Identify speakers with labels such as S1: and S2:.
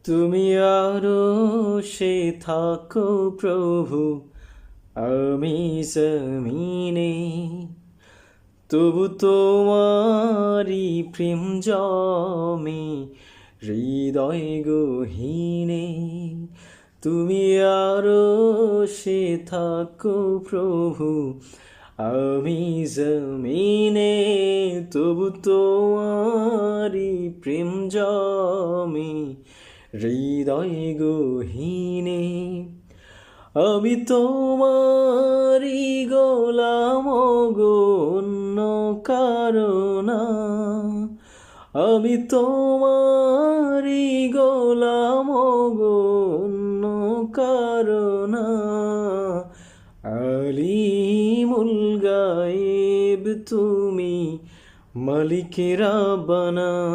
S1: তুমি আরশে থাকো প্রভু, আমি জমিনে, তবু তোমারি প্রেম জমে হৃদয় গহীনে। তুমি আরশে থাকো প্রভু, আমি জমিনে, তবু তোমারি প্রেম জমে হৃদয় গহীনে। আমি তোমারি গোলাম গো, অন্য কারো না। আমি তোমারি গোলাম গো, অন্য কারো না। আলিমুল গায়েব তুমি, মালিক রাব্বানা।